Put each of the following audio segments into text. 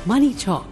Money Talk.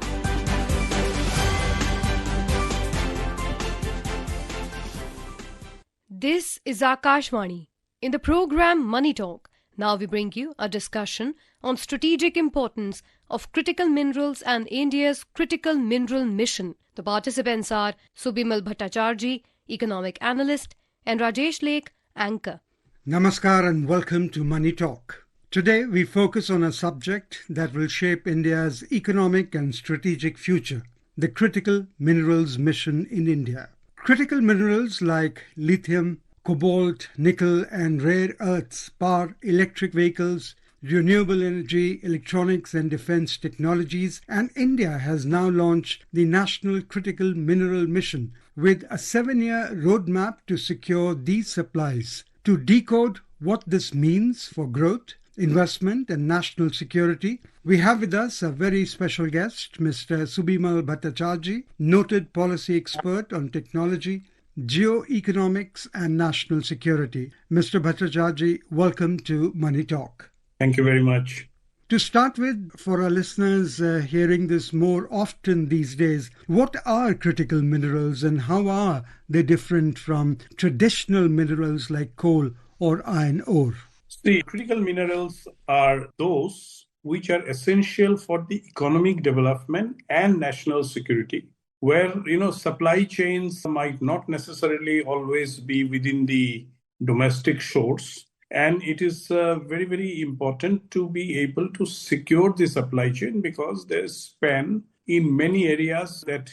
This is Akashvani. In the program Money Talk, now we bring you a discussion on strategic importance of critical minerals and India's critical mineral mission. The participants are Subimal Bhattacharjee, economic analyst, and Rajesh Lake, anchor. Namaskar and welcome to Money Talk. Today we focus on a subject that will shape India's economic and strategic future, the critical minerals mission in India. Critical minerals like lithium, cobalt, nickel and rare earths power electric vehicles, renewable energy, electronics and defense technologies, and India has now launched the National Critical Mineral Mission with a 7-year roadmap to secure these supplies. To decode what this means for growth, investment and national security, we have with us a very special guest, Mr. Subimal Bhattacharjee, noted policy expert on technology, geoeconomics and national security. Mr. Bhattacharjee, welcome to Money Talk. Thank you very much. To start with, for our listeners hearing this more often these days, what are critical minerals and how are they different from traditional minerals like coal or iron ore? See, critical minerals are those which are essential for the economic development and national security, where, supply chains might not necessarily always be within the domestic shores. And it is very, very important to be able to secure the supply chain because they span in many areas that,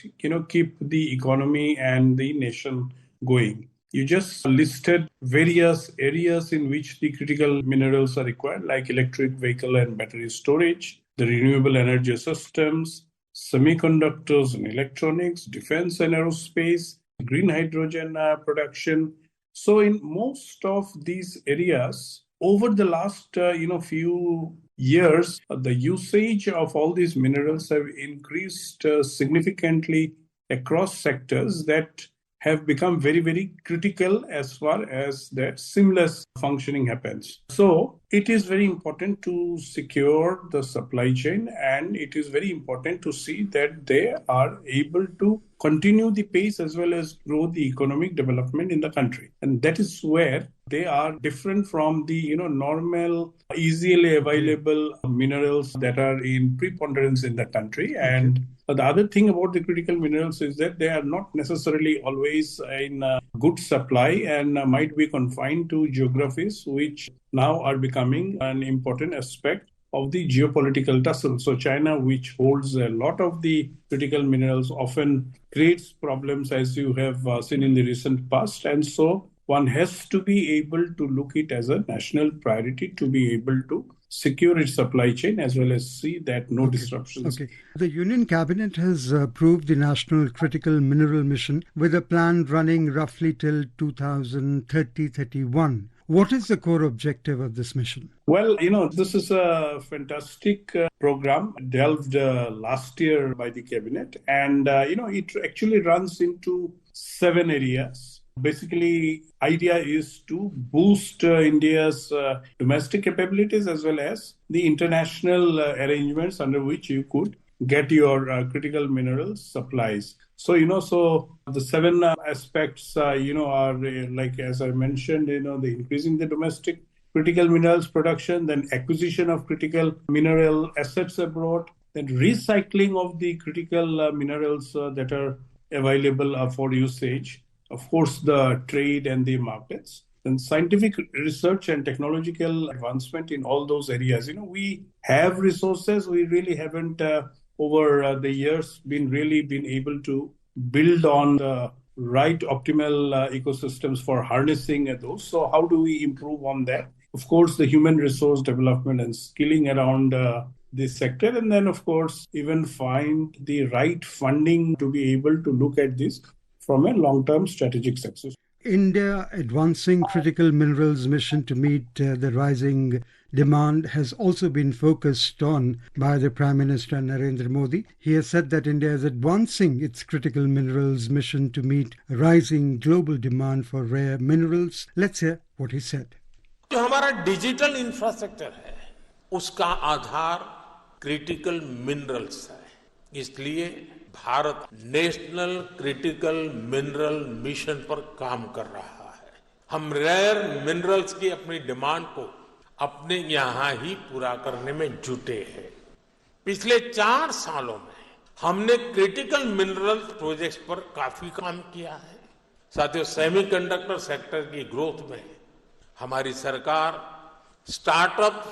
keep the economy and the nation going. You just listed various areas in which the critical minerals are required, like electric vehicle and battery storage, the renewable energy systems, semiconductors and electronics, defense and aerospace, green hydrogen production. So in most of these areas, over the last few years, the usage of all these minerals have increased significantly across sectors that have become very, very critical as far as that seamless functioning happens. So it is very important to secure the supply chain, and it is very important to see that they are able to continue the pace as well as grow the economic development in the country. And that is where they are different from the normal, easily available minerals that are in preponderance in the country. And the other thing about the critical minerals is that they are not necessarily always in good supply and might be confined to geographies which now are becoming an important aspect of the geopolitical tussle. So China, which holds a lot of the critical minerals, often creates problems, as you have seen in the recent past. And so one has to be able to look it as a national priority to be able to secure its supply chain as well as see that no disruptions. Okay. The Union Cabinet has approved the National Critical Mineral Mission with a plan running roughly till 2030-31. What is the core objective of this mission? Well, this is a fantastic program delved last year by the cabinet. And, it actually runs into 7 areas. Basically, idea is to boost India's domestic capabilities as well as the international arrangements under which you could get your critical minerals supplies. So, so the 7 aspects, are like, as I mentioned, the increasing the domestic critical minerals production, then acquisition of critical mineral assets abroad, then recycling of the critical minerals that are available for usage. Of course, the trade and the markets, and scientific research and technological advancement in all those areas. We have resources. We really haven't over the years been able to build on the right optimal ecosystems for harnessing those. So how do we improve on that? Of course, the human resource development and skilling around this sector. And then, of course, even find the right funding to be able to look at this from a long-term strategic success. India advancing critical minerals mission to meet the rising demand has also been focused on by the Prime Minister Narendra Modi. He has said that India is advancing its critical minerals mission to meet rising global demand for rare minerals. Let's hear what he said. जो हमारा digital infrastructure है उसका आधार critical minerals है। इसलिए Bharat national critical mineral mission पर काम कर रहा है। हम रेयर मिनरल्स की अपनी डिमांड को अपने यहाँ ही पूरा करने में जुटे हैं। पिछले 4 सालों में हमने क्रिटिकल मिनरल प्रोजेक्ट्स पर काफी काम किया है। साथियों, सेमीकंडक्टर सेक्टर की ग्रोथ में हमारी सरकार स्टार्टअप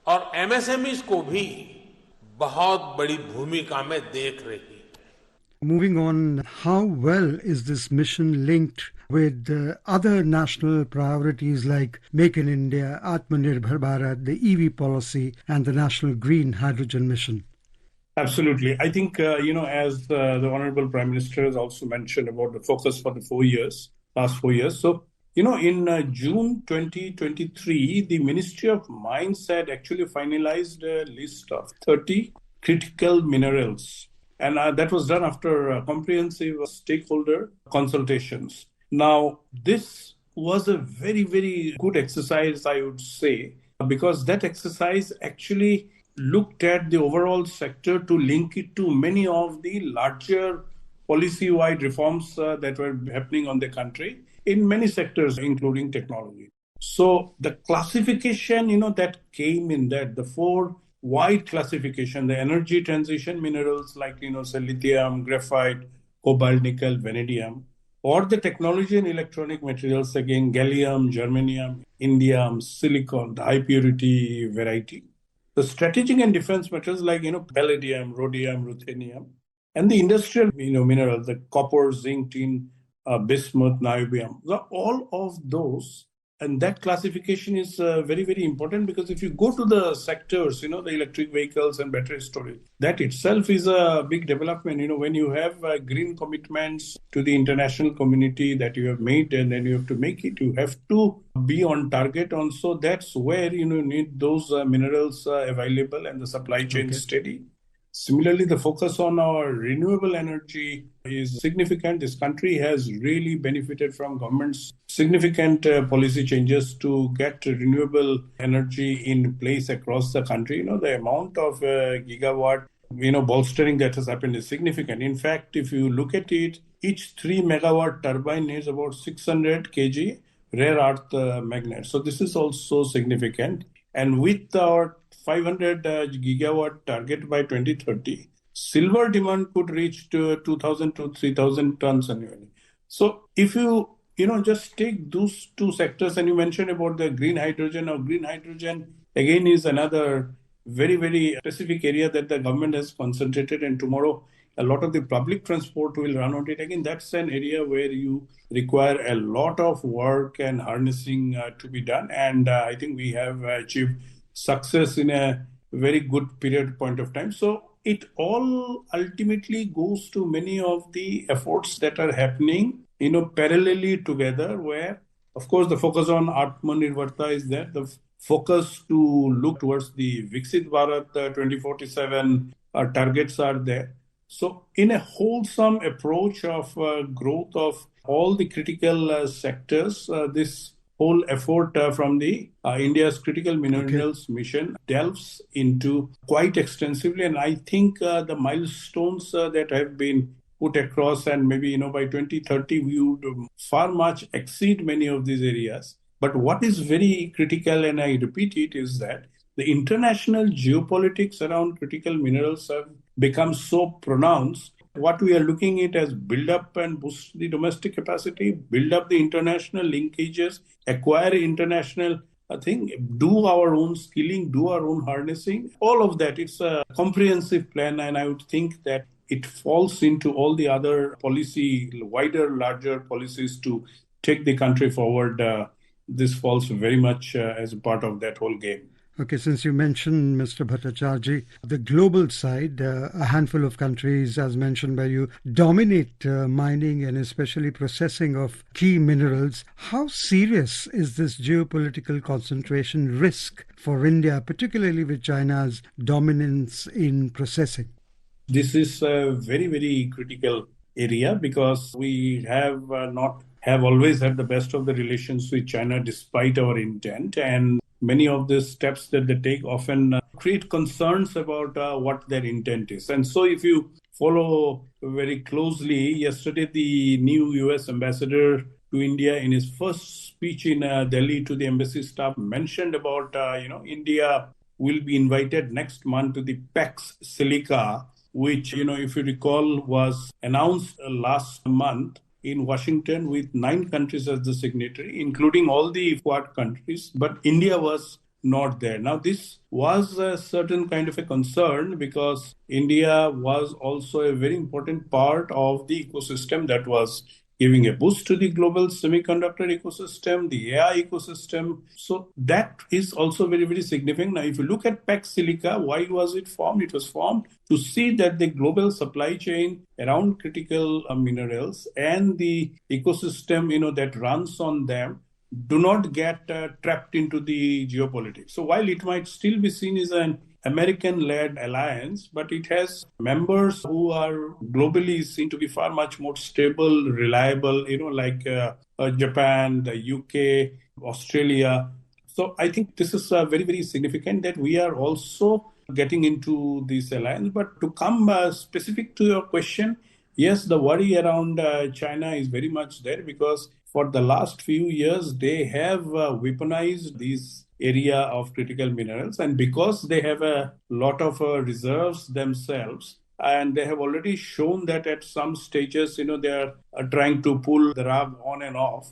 और एमएसएमईज को भी बहुत बड़ी भूमिका में देख रही है। Moving on, how well is this mission linked with other national priorities like Make in India, Atmanirbhar Bharat, the EV policy, and the National Green Hydrogen Mission? Absolutely. I think, as the Honorable Prime Minister has also mentioned about the focus for the last 4 years. So, in June 2023, the Ministry of Mines had actually finalized a list of 30 critical minerals. And that was done after comprehensive stakeholder consultations. Now, this was a very, very good exercise, I would say, because that exercise actually looked at the overall sector to link it to many of the larger policy-wide reforms that were happening on the country in many sectors, including technology. So the classification, that came in that, the 4 wide classification, the energy transition minerals like, say lithium, graphite, cobalt, nickel, vanadium, or the technology and electronic materials, again, gallium, germanium, indium, silicon, the high purity variety. The strategic and defense metals like, palladium, rhodium, ruthenium, and the industrial, minerals, the copper, zinc, tin, bismuth, niobium, all of those. And that classification is very, very important because if you go to the sectors, the electric vehicles and battery storage, that itself is a big development. When you have green commitments to the international community that you have made and then you have to make it, you have to be on target also. That's where, you need those minerals available and the supply chain steady. Similarly, the focus on our renewable energy is significant. This country has really benefited from government's significant policy changes to get renewable energy in place across the country. The amount of gigawatt, bolstering that has happened is significant. In fact, if you look at it, each 3 megawatt turbine needs about 600 kg rare earth magnets. So this is also significant. And with our 500 gigawatt target by 2030, silver demand could reach to 2,000 to 3,000 tons annually. So if you, just take those 2 sectors, and you mentioned about the green hydrogen. Now, green hydrogen, again, is another very, very specific area that the government has concentrated. And tomorrow, a lot of the public transport will run on it. Again, that's an area where you require a lot of work and harnessing to be done. And I think we have achieved success in a very good point of time. So it all ultimately goes to many of the efforts that are happening, parallelly together, where, of course, the focus on Atmanirbharta is there. The focus to look towards the Viksit Bharat 2047 targets are there. So in a wholesome approach of growth of all the critical sectors, this whole effort from the India's Critical Minerals Mission delves into quite extensively. And I think the milestones that have been put across, and maybe, by 2030, we would far much exceed many of these areas. But what is very critical, and I repeat it, is that the international geopolitics around critical minerals have become so pronounced. What we are looking at as build up and boost the domestic capacity, build up the international linkages, acquire international do our own skilling, do our own harnessing, all of that. It's a comprehensive plan, and I would think that it falls into all the other policy, wider, larger policies to take the country forward. This falls very much as a part of that whole game. Okay, since you mentioned, Mr. Bhattacharjee, the global side, a handful of countries, as mentioned by you, dominate mining and especially processing of key minerals. How serious is this geopolitical concentration risk for India, particularly with China's dominance in processing? This is a very, very critical area because we have always had the best of the relations with China despite our intent, and many of the steps that they take often create concerns about what their intent is. And so if you follow very closely. Yesterday, the new US ambassador to India, in his first speech in Delhi to the embassy staff, mentioned about, India will be invited next month to the PEX Silica, which, if you recall, was announced last month in Washington with 9 countries as the signatory, including all the Quad countries, but India was not there. Now, this was a certain kind of a concern because India was also a very important part of the ecosystem that was giving a boost to the global semiconductor ecosystem, the AI ecosystem. So that is also very, very significant. Now, if you look at PEX Silica, why was it formed? It was formed to see that the global supply chain around critical minerals and the ecosystem, that runs on them do not get trapped into the geopolitics. So while it might still be seen as an American-led alliance, but it has members who are globally seen to be far much more stable, reliable, like Japan, the UK, Australia. So I think this is very, very significant that we are also getting into this alliance. But to come specific to your question, yes, the worry around China is very much there because for the last few years, they have weaponized this area of critical minerals. And because they have a lot of reserves themselves, and they have already shown that at some stages, they are trying to pull the rug on and off.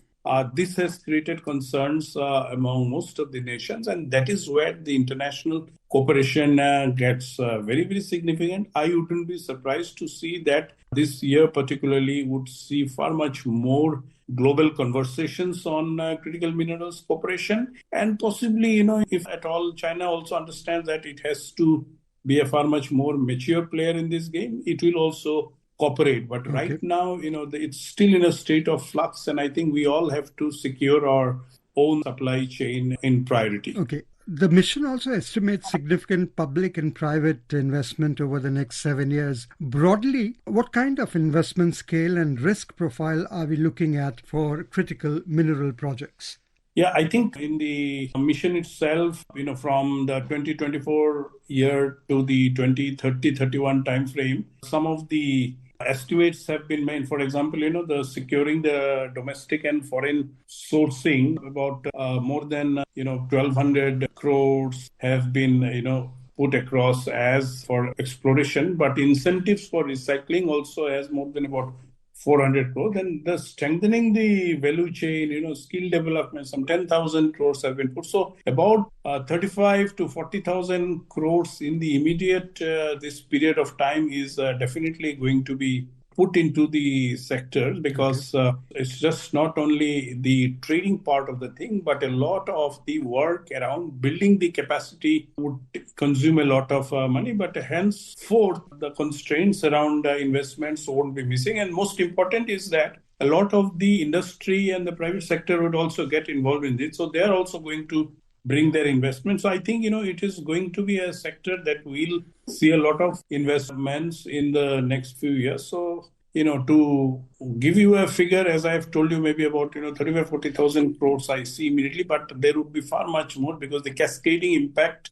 This has created concerns among most of the nations, and that is where the international cooperation gets very, very significant. I wouldn't be surprised to see that this year particularly would see far much more global conversations on critical minerals cooperation. And possibly, if at all China also understands that it has to be a far much more mature player in this game, it will also cooperate. But right now, it's still in a state of flux. And I think we all have to secure our own supply chain in priority. Okay. The mission also estimates significant public and private investment over the next 7 years. Broadly, what kind of investment scale and risk profile are we looking at for critical mineral projects? Yeah, I think in the mission itself, from the 2024 year to the 2030-31 timeframe, some of the estimates have been made. For example, the securing the domestic and foreign sourcing, about more than 1,200 crores have been put across as for exploration, but incentives for recycling also has more than about 400 crores. And the strengthening the value chain, skill development, some 10,000 crores have been put. So about 35 to 40,000 crores in the immediate this period of time is definitely going to be put into the sectors because it's just not only the trading part of the thing, but a lot of the work around building the capacity would consume a lot of money. But henceforth, the constraints around investments won't be missing. And most important is that a lot of the industry and the private sector would also get involved in this. So they're also going to bring their investment. So I think, it is going to be a sector that will see a lot of investments in the next few years. So, to give you a figure, as I've told you, maybe about, 35, 40,000 crores I see immediately, but there would be far much more because the cascading impact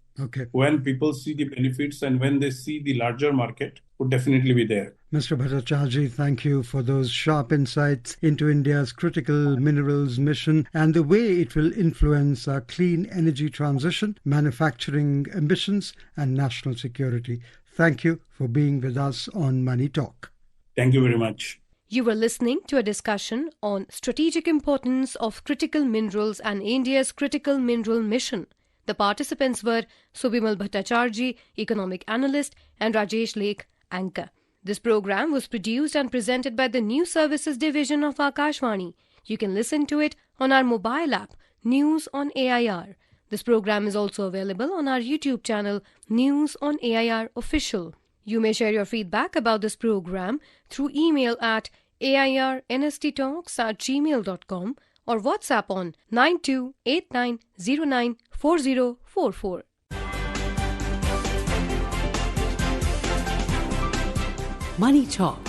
when people see the benefits and when they see the larger market would definitely be there. Mr. Bhattacharjee, thank you for those sharp insights into India's critical minerals mission and the way it will influence our clean energy transition, manufacturing ambitions, and national security. Thank you for being with us on Money Talk. Thank you very much. You were listening to a discussion on strategic importance of critical minerals and India's critical mineral mission. The participants were Subimal Bhattacharjee, economic analyst, and Rajesh Lake, anchor. This program was produced and presented by the News Services Division of Akashvani. You can listen to it on our mobile app, News on AIR. This program is also available on our YouTube channel, News on AIR Official. You may share your feedback about this program through email at airnsttalks@gmail.com or WhatsApp on 9289094044. Money Talk